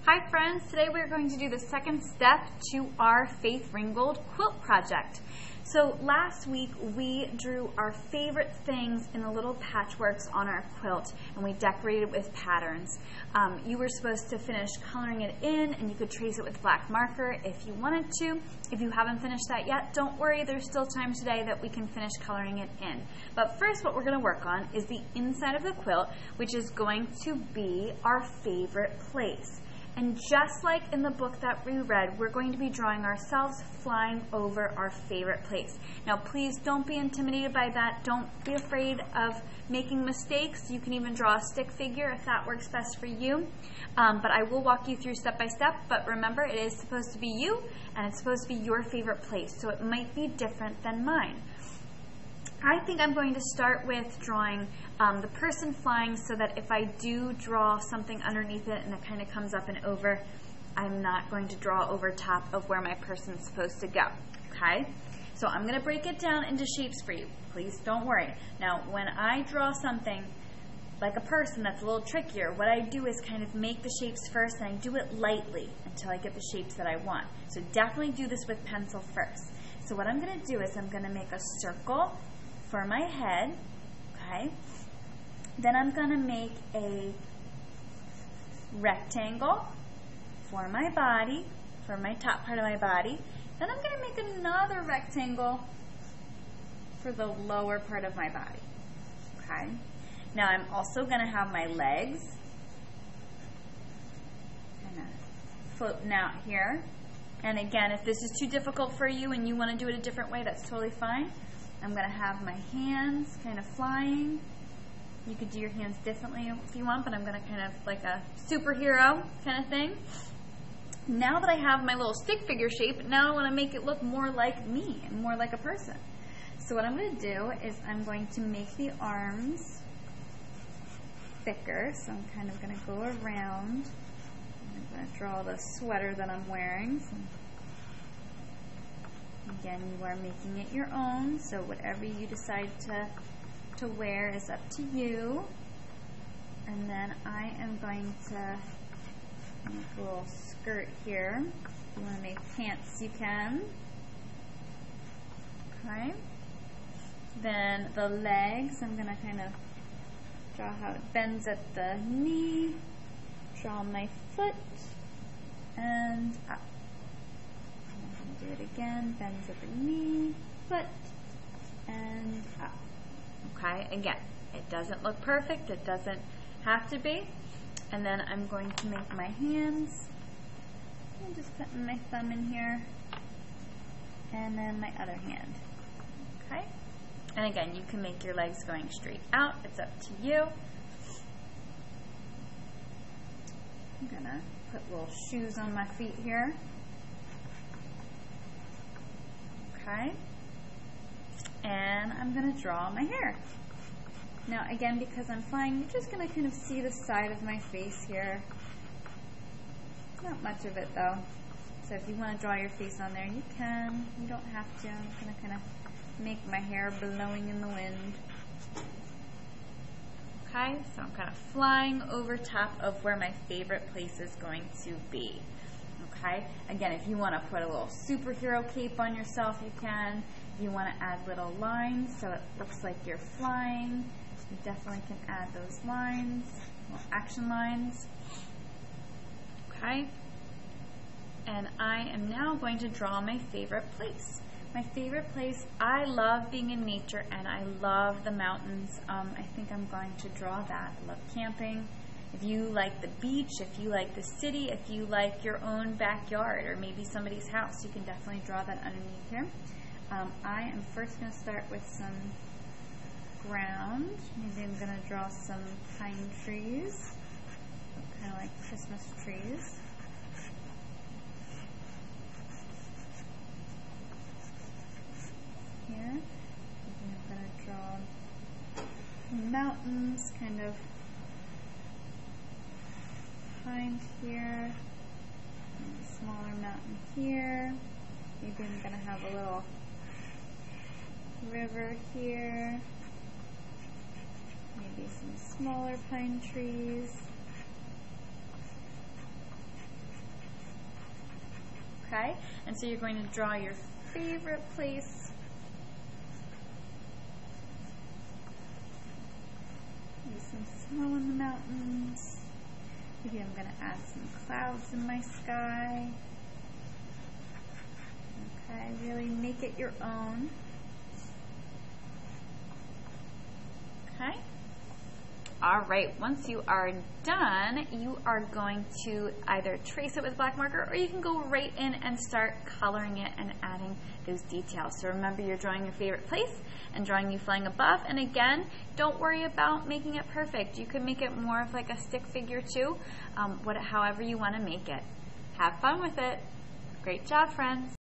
Hi friends, today we're going to do the second step to our Faith Ringgold quilt project. So last week we drew our favorite things in the little patchworks on our quilt and we decorated with patterns. You were supposed to finish coloring it in and you could trace it with black marker if you wanted to. If you haven't finished that yet, don't worry, there's still time today that we can finish coloring it in. But first what we're going to work on is the inside of the quilt, which is going to be our favorite place. And just like in the book that we read, we're going to be drawing ourselves flying over our favorite place. Now please don't be intimidated by that. Don't be afraid of making mistakes. You can even draw a stick figure if that works best for you. But I will walk you through step by step. But remember, it is supposed to be you and it's supposed to be your favorite place. So it might be different than mine. I think I'm going to start with drawing the person flying so that if I do draw something underneath it and it kind of comes up and over, I'm not going to draw over top of where my person's supposed to go, okay? So I'm going to break it down into shapes for you. Please don't worry. Now, when I draw something like a person that's a little trickier, what I do is kind of make the shapes first and I do it lightly until I get the shapes that I want. So definitely do this with pencil first. So what I'm going to do is I'm going to make a circle for my head, okay? Then I'm going to make a rectangle for my body, for my top part of my body. Then I'm going to make another rectangle for the lower part of my body, okay? Now I'm also going to have my legs kind of floating out here. And again, if this is too difficult for you and you want to do it a different way, that's totally fine. I'm going to have my hands kind of flying. You could do your hands differently if you want, but I'm going to kind of like a superhero kind of thing. Now that I have my little stick figure shape, now I want to make it look more like me and more like a person. So what I'm going to do is I'm going to make the arms thicker. So I'm kind of going to go around. I'm going to draw the sweater that I'm wearing. So again, you are making it your own, so whatever you decide to wear is up to you. And then I am going to make a little skirt here. If you want to make pants, you can. Okay. Then the legs, I'm going to kind of draw how it bends at the knee, draw my foot, and up. Do it again, bends at the knee, foot, and up. Okay, again, it doesn't look perfect, it doesn't have to be. And then I'm going to make my hands. I'm just putting my thumb in here, and then my other hand. Okay, and again, you can make your legs going straight out, it's up to you. I'm gonna put little shoes on my feet here. Okay, and I'm going to draw my hair. Now again, because I'm flying, you're just going to kind of see the side of my face here. Not much of it though. So if you want to draw your face on there, you can. You don't have to. I'm going to kind of make my hair blowing in the wind. Okay, so I'm kind of flying over top of where my favorite place is going to be. Okay. Again, if you want to put a little superhero cape on yourself, you can. If you want to add little lines so it looks like you're flying, you definitely can add those lines, little action lines. Okay. And I am now going to draw my favorite place. My favorite place, I love being in nature and I love the mountains. I think I'm going to draw that. I love camping. If you like the beach, if you like the city, if you like your own backyard or maybe somebody's house, you can definitely draw that underneath here. I am first going to start with some ground. Maybe I'm going to draw some pine trees, kind of like Christmas trees. Here, maybe I'm going to draw mountains, kind of behind here, and a smaller mountain here. Maybe I'm going to have a little river here, maybe some smaller pine trees, okay? And so you're going to draw your favorite place. Maybe some snow in the mountains. Maybe I'm going to add some clouds in my sky. Okay, really make it your own. Okay. All right, once you are done, you are going to either trace it with a black marker, or you can go right in and start coloring it and adding those details. So remember, you're drawing your favorite place and drawing you flying above. And again, don't worry about making it perfect. You can make it more of like a stick figure too, however you want to make it. Have fun with it. Great job, friends.